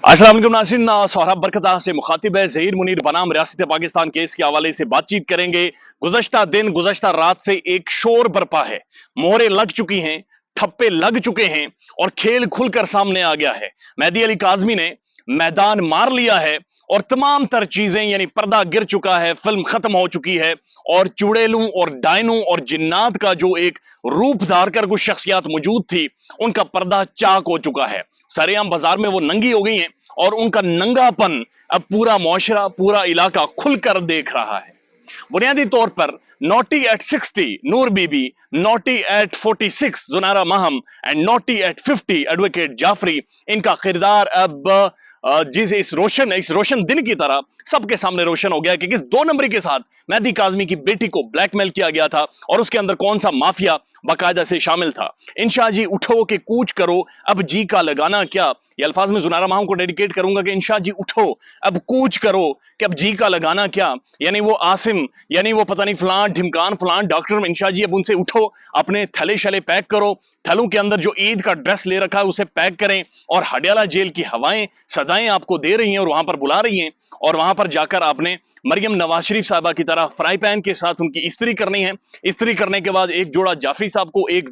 अस्सलाम वालेकुम नाज़रीन, सोहराब बरकता से मुखातिब है ज़हीर मुनीर बनाम रियासत पाकिस्तान केस के हवाले से बातचीत करेंगे। गुज़श्ता दिन गुज़श्ता रात से एक शोर बरपा है, मोहरें लग चुकी हैं, ठप्पे लग चुके हैं और खेल खुलकर सामने आ गया है। मेहदी अली काज़मी ने मैदान मार लिया है और तमाम तर चीजें यानी पर्दा गिर चुका है, फिल्म खत्म हो चुकी है और चुड़ैलों और डायनों और जिन्नात का जो एक रूप धार कर कुछ शख्सियत मौजूद थी, उनका पर्दा चाक हो चुका है। सरेआम बाजार में वो नंगी हो गई हैं और उनका नंगापन अब पूरा मुआशरा, पूरा इलाका खुलकर देख रहा है। बुनियादी तौर पर naughty at 60 Noor Bibi, naughty at 46 Junara Maham and naughty at 50 advocate Jafri, इनका किरदार अब जिस इस रोशन दिन की तरह सबके सामने रोशन हो गया कि किस दो नंबरी के साथ मेहदी काज़मी की बेटी को ब्लैकमेल किया गया था और उसके अंदर कौन सा माफिया बाकायदा से शामिल था। इंशा जी उठो के कूच करो, अब जी का लगाना क्या, ये अल्फाज में जुनारा महम को डेडिकेट करूंगा कि इंशा जी उठो, अब कूच करो कि अब जी का लगाना क्या। यानी वो आसिम, यानी वो पता नहीं फलान ढिमकान फलान डॉक्टर, इंशा जी अब उनसे उठो, अपने थैले शले पैक करो, थैलों के अंदर जो ईद का ड्रेस ले रखा है उसे पैक करें और हडियाला जेल की हवाएं सदाएं आपको दे रही हैं और वहां पर बुला रही हैं और वहां पर जाकर आपने मरियम नवाज शरीफ साहबा की तरह फ्राई पैन के साथ उनकी इस्त्री करनी है। इस्त्री करने के बाद एक जोड़ा जाफरी साहब को, एक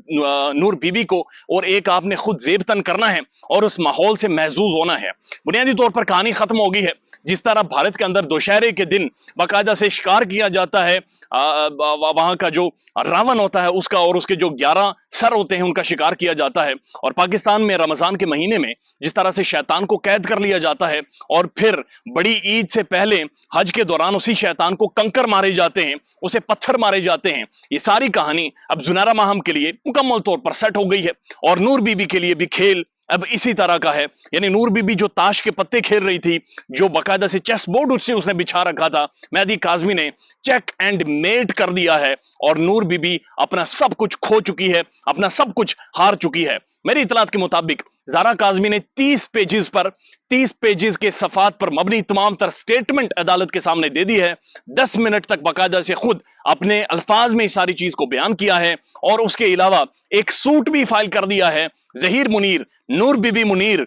नूर बीबी को और एक आपने खुद जेबतन करना है और उस माहौल से महजूज होना है। बुनियादी तौर पर कहानी खत्म हो गई है। जिस तरह भारत के अंदर दोशहरे के दिन बाकायदा से शिकार किया जाता है, वहां का जो रावण होता है उसका और उसके जो 11 सर होते हैं उनका शिकार किया जाता है, और पाकिस्तान में रमजान के महीने में जिस तरह से शैतान को कैद कर लिया जाता है और फिर बड़ी ईद से पहले हज के दौरान उसी शैतान को कंकर मारे जाते हैं, उसे पत्थर मारे जाते हैं, ये सारी कहानी अब जुनारा माहम के लिए मुकम्मल तौर पर सेट हो गई है और नूर बीबी के लिए भी खेल अब इसी तरह का है। यानी नूर बीबी जो ताश के पत्ते खेल रही थी, जो बाकायदा से चेस बोर्ड उससे उसने बिछा रखा था, मेहदी काज़मी ने चेक एंड मेट कर दिया है और नूर बीबी अपना सब कुछ खो चुकी है, अपना सब कुछ हार चुकी है। मेरी इतलात के मुताबिक ज़ारा काज़मी ने 30 पेजेस के सफात पर मबनी तमाम तर स्टेटमेंट अदालत के सामने दे दी है। 10 मिनट तक बाकायदा से खुद अपने अल्फाज में सारी चीज को बयान किया है और उसके अलावा एक सूट भी फाइल कर दिया है। ज़हीर मुनीर, नूर बीबी मुनीर,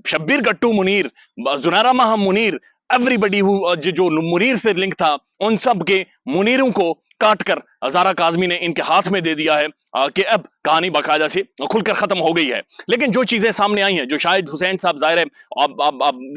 शब्बीर गट्टू मुनीर, जुनारा महम मुनीर, एवरीबडी जो मुनीर से लिंक था, उन सब के मुनीरों को काटकर ज़ारा काज़मी ने इनके हाथ में दे दिया है कि अब कहानी बाकायदा से खुलकर खत्म हो गई है। लेकिन जो चीजें सामने आई हैं, जो शायद हुसैन साहब जाहिर है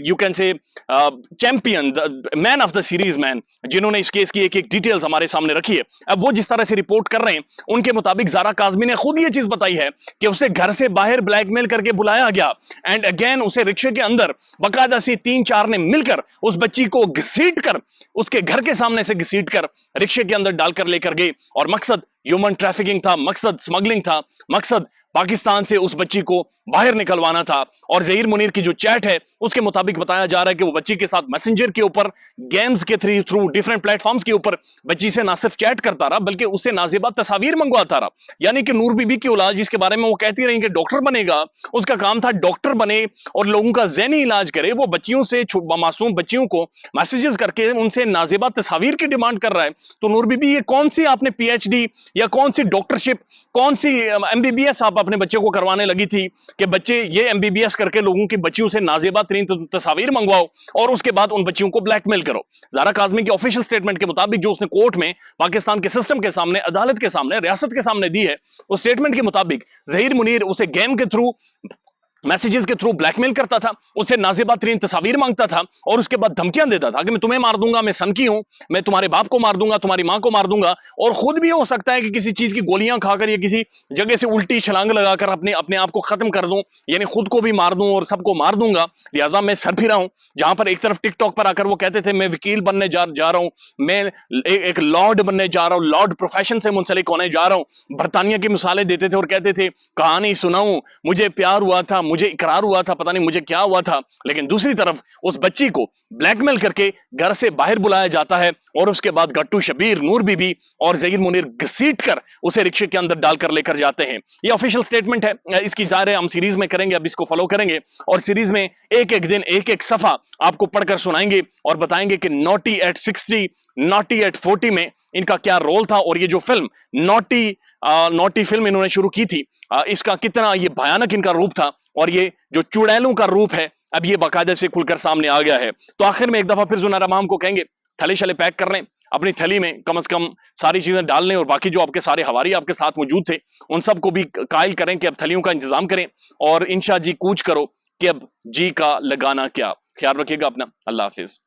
you can say champion, man of the series man, जिन्होंने इस केस की एक एक डिटेल्स हमारे सामने रखी है, अब वो जिस तरह से रिपोर्ट कर रहे हैं उनके मुताबिक ज़ारा काज़मी ने खुद ये चीज बताई है कि उसे घर से बाहर ब्लैकमेल करके बुलाया गया एंड अगेन उसे रिक्शे के अंदर बाकायदा से 3-4 ने मिलकर उस बच्ची को घसीट कर, उसके घर के सामने से घसीट कर रिक्शे के अंदर डालकर लेकर गए और मकसद ह्यूमन ट्रैफिकिंग था, मकसद स्मगलिंग था, मकसद पाकिस्तान से उस बच्ची को बाहर निकलवाना था। और ज़हीर मुनीर की जो चैट है उसके मुताबिक बताया जा रहा है कि वो बच्ची के साथ मैसेंजर के ऊपर, गेम्स के थ्रू डिफरेंट प्लेटफॉर्म्स के ऊपर बच्ची से ना सिर्फ चैट करता रहा बल्कि उससे नाजेबा तस्वीर मंगवाता रहा। यानी कि नूर बीबी की औलाद जिसके बारे में वो कहती रही कि डॉक्टर बनेगा, उसका काम था डॉक्टर बने और लोगों का ज़हनी इलाज करे, वो बच्चियों से, मासूम बच्चियों को मैसेजेस करके उनसे नाजेबा तस्वीर की डिमांड कर रहा है। तो नूर बीबी, ये कौन सी आपने पीएचडी या कौन सी डॉक्टरशिप, कौन सी एमबीबीएस आप अपने बच्चे को करवाने लगी थी कि बच्चे ये एमबीबीएस करके लोगों की बच्चियों से नाजेबा तरीन तस्वीर मंगवाओ और उसके बाद उन बच्चियों को ब्लैकमेल करो। ज़ारा काज़मी के ऑफिशियल स्टेटमेंट के मुताबिक जो उसने कोर्ट में, पाकिस्तान के सिस्टम के सामने, अदालत के सामने, रियासत के सामने दी है, उस स्टेटमेंट के मुताबिक ज़हीर मुनीर उसे गेम के थ्रू, मैसेजेस के थ्रू ब्लैकमेल करता था, उससे नाजेबा तरीन तस्वीर मांगता था और उसके बाद धमकियां देता था कि मैं तुम्हें मार दूंगा, मैं सन की हूं, मैं तुम्हारे बाप को मार दूंगा, तुम्हारी मां को मार दूंगा, और खुद भी हो सकता है कि किसी चीज की गोलियां खाकर या किसी जगह से उल्टी छलांग लगाकर अपने अपने आप को खत्म कर दूं, यानी खुद को भी मार दूं और सबको मार दूंगा। लिहाजा मैं सर फिरा हूं। जहां पर एक तरफ टिकटॉक पर आकर वो कहते थे मैं वकील बनने जा रहा हूं, मैं एक लॉर्ड बनने जा रहा हूं, लॉर्ड प्रोफेशन से मुंसलिक होने जा रहा हूं, बरतानिया की मिसालें देते थे और कहते थे कहानी सुनाऊं, मुझे प्यार हुआ था, मुझे इकरार हुआ था, पता नहीं मुझे क्या हुआ था। लेकिन दूसरी तरफ उस बच्ची को ब्लैकमेल करके घर से बाहर बुलाया जाता है और उसके बाद गट्टू शबीर, नूर बीबी और ज़हीर मुनीर घसीट कर उसे रिक्शे के अंदर डालकर लेकर जाते हैं। ये ऑफिशियल स्टेटमेंट है, इसकी जाहिर है हम सीरीज में करेंगे, अब इसको फॉलो करेंगे और सीरीज में एक एक दिन एक एक सफा आपको पढ़कर सुनाएंगे और बताएंगे कि नॉटी एट 60, नॉटी एट 40 में इनका क्या रोल था और ये जो फिल्म नॉटी फिल्म इन्होंने शुरू की थी, इसका कितना ये भयानक इनका रूप था और ये जो चुड़ैलों का रूप है اب یہ باقاعدہ سے کھل کر سامنے آ گیا ہے. تو آخر میں ایک دفعہ پھر زنار امام کو کہیں گے تھلے شلے پیک کر لیں, اپنی تھلی میں کم از کم ساری چیزیں ڈال لیں, اور باقی جو آپ کے سارے حواری آپ کے ساتھ موجود تھے ان سب کو بھی قائل کریں کہ اب تھلیوں کا انتظام کریں, اور انشاء جی کوچ کرو کہ اب جی کا لگانا کیا. خیال رکھیے گا اپنا, اللہ حافظ.